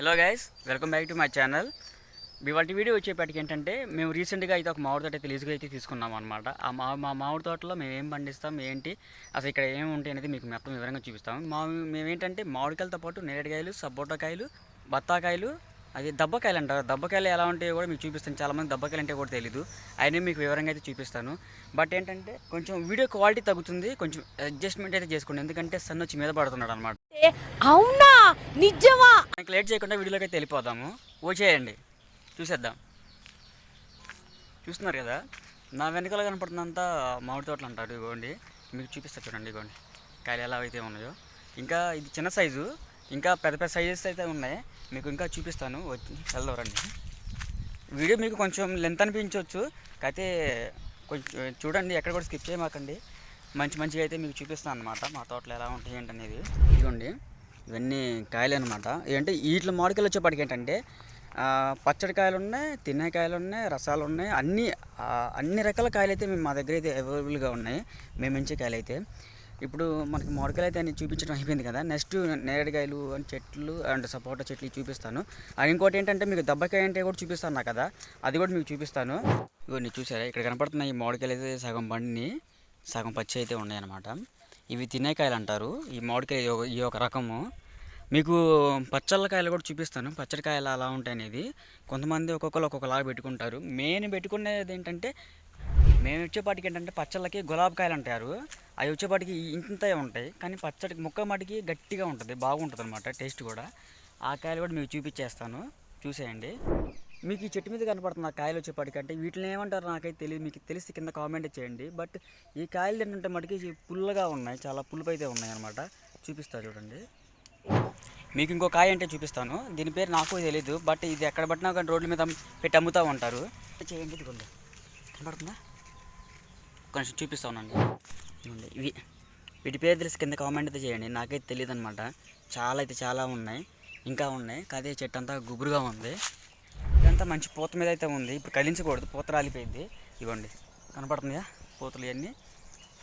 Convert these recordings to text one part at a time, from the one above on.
Hello guys, welcome back to my channel. ఇవాళ video వచ్చేప్పటికి ఏంటంటే మేము రీసెంట్గా అయితే ఒక మామిడి తోట అయితే లీజుగా అయితే తీసుకున్నాం అనమాట. మా మామిడి తోటలో మేము ఏం పండిస్తాం ఏంటి అసలు ఇక్కడ ఏమి ఉంటాయి అనేది మీకు మొత్తం వివరంగా చూపిస్తాం. మేమేంటంటే మామిడికాయలతో పాటు నేరేడుకాయలు, సపోటాకాయలు, బత్తాకాయలు, అది దబ్బకాయలు అంటారు. దబ్బకాయలు ఎలా ఉంటాయో కూడా మీకు చూపిస్తాను. చాలామంది దబ్బకాయలు అంటే కూడా తెలీదు, అయినా మీకు వివరంగా అయితే చూపిస్తాను. బట్ ఏంటంటే కొంచెం వీడియో క్వాలిటీ తగ్గుతుంది, కొంచెం అడ్జస్ట్మెంట్ అయితే చేసుకోండి, ఎందుకంటే సన్ వచ్చి మీద పడుతున్నాడు అనమాట. అవునా, నిజమా? లేట్ చేయకుండా వీడియోలోకి అయితే వెళ్ళిపోదాము. వచ్చేయండి, చూసేద్దాం. చూస్తున్నారు కదా, నా వెనకాల కనపడుతుందంతా మామిడి తోటలు అంటారు. ఇగోండి మీకు చూపిస్తా చూడండి. ఇగోండి కాయలు ఎలా అయితే ఉన్నాయో. ఇంకా ఇది చిన్న సైజు, ఇంకా పెద్ద పెద్ద సైజెస్ అయితే ఉన్నాయి, మీకు ఇంకా చూపిస్తాను. వచ్చి వెళ్దాం రండి. వీడియో మీకు కొంచెం లెంత్ అనిపించవచ్చు, అయితే కొంచెం చూడండి, ఎక్కడ కూడా స్కిప్ చేయమాకండి. మంచిగా అయితే మీకు చూపిస్తాను అనమాట మా తోటలు ఎలా ఉంటాయి ఏంటనేది. ఇదిగోండి ఇవన్నీ కాయలు అనమాట. ఏంటంటే వీటిలో మామిడికాయలు వచ్చేప్పటికి ఏంటంటే పచ్చడి కాయలు ఉన్నాయి, తినే కాయలు ఉన్నాయి, రసాలు ఉన్నాయి, అన్ని రకాల కాయలు అయితే మా దగ్గర అయితే అవైలబుల్గా ఉన్నాయి. మేము మంచి కాయలు అయితే ఇప్పుడు మనకి మామిడికాయలు అయితే అన్ని చూపించడం అయిపోయింది కదా. నెక్స్ట్ నేరేడుకాయలు అండ్ చెట్లు అండ్ సపోటా చెట్లు చూపిస్తాను. అండ్ ఇంకోటి ఏంటంటే మీకు దబ్బకాయ అంటే కూడా చూపిస్తాను కదా, అది కూడా మీకు చూపిస్తాను. ఇవన్నీ చూసారా, ఇక్కడ కనపడుతున్నాయి ఈ మామిడికాయలు అయితే సగం బండిని సగం పచ్చి అయితే ఉన్నాయన్నమాట. ఇవి తినేకాయలు అంటారు. ఈ మామిడికాయ ఈ ఒక రకము. మీకు పచ్చళ్ళ కాయలు కూడా చూపిస్తాను, పచ్చడి కాయలు అలా ఉంటాయి అనేది. కొంతమంది ఒక్కొక్కలాగా పెట్టుకుంటారు. మెయిన్ పెట్టుకునేది ఏంటంటే మేము వచ్చేపాటికి ఏంటంటే పచ్చళ్ళకి గులాబీ కాయలు అంటారు. అవి వచ్చేపాటికి ఇంత ఉంటాయి, కానీ పచ్చడికి ముక్క మటుకి గట్టిగా ఉంటుంది, బాగుంటుంది అనమాట టేస్ట్ కూడా. ఆ కాయలు కూడా మీకు చూపించేస్తాను, చూసేయండి. మీకు ఈ చెట్టు మీద కనపడుతుంది ఆ కాయలు వచ్చేపాటికి, అంటే వీటిని ఏమంటారు నాకైతే తెలియదు, మీకు తెలిసి కింద కామెంట్ చేయండి. బట్ ఈ కాయలు ఏంటంటే మటుకి పుల్లగా ఉన్నాయి, చాలా పులుపు అయితే ఉన్నాయి అనమాట. చూపిస్తా చూడండి. మీకు ఇంకో కాయ అంటే చూపిస్తాను, దీని పేరు నాకు తెలీదు, బట్ ఇది ఎక్కడ పట్టినా కానీ రోడ్ల మీద పెట్టి అమ్ముతూ ఉంటారు. చేయండి, ఇది కొంచెం కనపడుతుందా, కొంచెం చూపిస్తా ఉన్నాండి. వీటి పేరు తెలిసి కింద కామెంట్ అయితే చేయండి, నాకైతే తెలియదు అనమాట. చాలా ఉన్నాయి, ఇంకా ఉన్నాయి. కాదే చెట్టు అంతా గుబురుగా ఉంది, ఇదంతా మంచి పూత మీద అయితే ఉంది. ఇప్పుడు కలించకూడదు, పూత రాలిపోయింది. ఇవ్వండి కనపడుతుందా పూతలు ఇవన్నీ.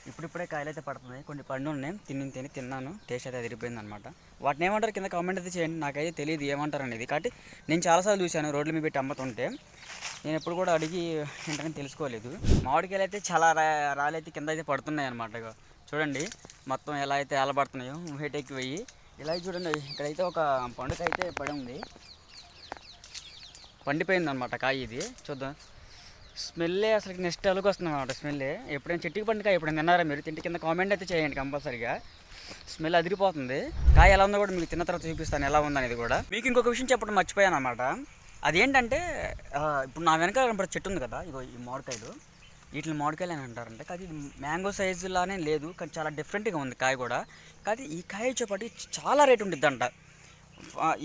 ఇప్పుడిప్పుడే కాయలు అయితే పడుతున్నాయి, కొన్ని పండు ఉన్నాయి, తిన్నాను, టేస్ట్ అయితే అదిరిపోయింది అనమాట. వాటిని ఏమంటారు కింద కామెంట్ అయితే చేయండి, నాకైతే తెలియదు ఏమంటారు అనేది. కాబట్టి నేను చాలాసార్లు చూశాను రోడ్ల మీద పెట్టి అమ్ముతుంటే, నేను ఎప్పుడు కూడా అడిగి ఏంటని తెలుసుకోలేదు. మామిడికాయలు అయితే చాలా రాళ్ళైతే కింద అయితే పడుతున్నాయి అనమాట. చూడండి మొత్తం ఎలా అయితే ఏలబడుతున్నాయో, వెయిట్ ఎక్కువయ్యి. ఇలా చూడండి, ఇక్కడైతే ఒక పండుగ అయితే పడి ఉంది, పండిపోయింది అనమాట కాయ. ఇది చూద్దాం, స్మెల్లే అసలు నెక్స్ట్ లెవెల్కి వస్తుంది అనమాట. స్మెల్లే ఎప్పుడైనా చెట్టుకి పండుగ ఎప్పుడైనా తిన్నారా మీరు? తింటే కింద కామెంట్ అయితే చేయండి కంపల్సరీగా. స్మెల్ అదిరిపోతుంది. కాయ ఎలా ఉందో కూడా మీకు తిన్న తర్వాత చూపిస్తాను ఎలా ఉందనేది కూడా. మీకు ఇంకొక విషయం చెప్పడం మర్చిపోయాను అనమాట. అదేంటంటే ఇప్పుడు నా వెనకాల కనపడే చెట్టు ఉంది కదా, ఇగో ఈ మామిడికాయలు, వీటిని మామిడికాయలు అని అంటారంటే. కానీ ఇది మ్యాంగో సైజులానే లేదు, కానీ చాలా డిఫరెంట్గా ఉంది కాయ కూడా. కానీ ఈ కాయ వచ్చేపాటి చాలా రేట్ ఉంటుంది అంట.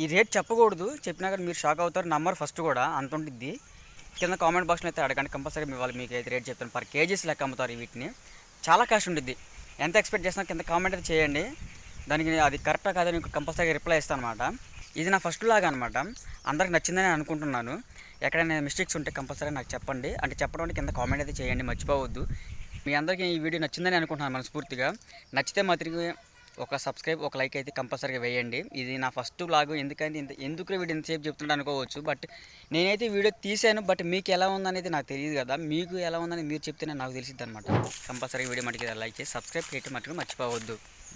ఈ రేట్ చెప్పకూడదు, చెప్పినా కానీ మీరు షాక్ అవుతారు, నమ్మరు ఫస్ట్ కూడా. అంత ఉంటుంది. కింద కామెంట్ బాక్స్లో అయితే అడగండి, కంపల్సరీ మీకు అయితే రేట్ చెప్తాను. పర్ కేజీస్ లెక్క అమ్ముతారు వీటిని, చాలా కాస్ట్ ఉంటుంది. ఎంత ఎక్స్పెక్ట్ చేసినా కింద కామెంట్ అయితే చేయండి, దానికి అది కరెక్టా కాదని కంపల్సరీగా రిప్లై ఇస్తాను అనమాట. ఇది నా ఫస్ట్ లాగా అనమాట, అందరికి నచ్చిందని అనుకుంటున్నాను. ఎక్కడైనా మిస్టేక్స్ ఉంటే కంపల్సరీ నాకు చెప్పండి, అంటే చెప్పడం కింద కామెంట్ అయితే చేయండి, మర్చిపోవద్దు. మీ అందరికీ ఈ వీడియో నచ్చిందని అనుకుంటున్నాను మనస్ఫూర్తిగా. నచ్చితే మాత్రం ఒక సబ్స్క్రైబ్, ఒక లైక్ అయితే కంపల్సరీగా వేయండి. ఇది నా ఫస్ట్ వ్లాగ్, ఎందుకంటే ఎందుకు వీడియో ఎంతసేపు చెప్తుంటే అనుకోవచ్చు, బట్ నేనైతే వీడియో తీసాను. బట్ మీకు ఎలా ఉందనేది నాకు తెలియదు కదా, మీకు ఎలా ఉందని మీరు చెప్తేనే నాకు తెలిసిద్ది అనమాట. కంపల్సరీగా వీడియో మటుకు లైక్ చేసి సబ్స్క్రైబ్ చేయడం మటుకు మర్చిపోవద్దు.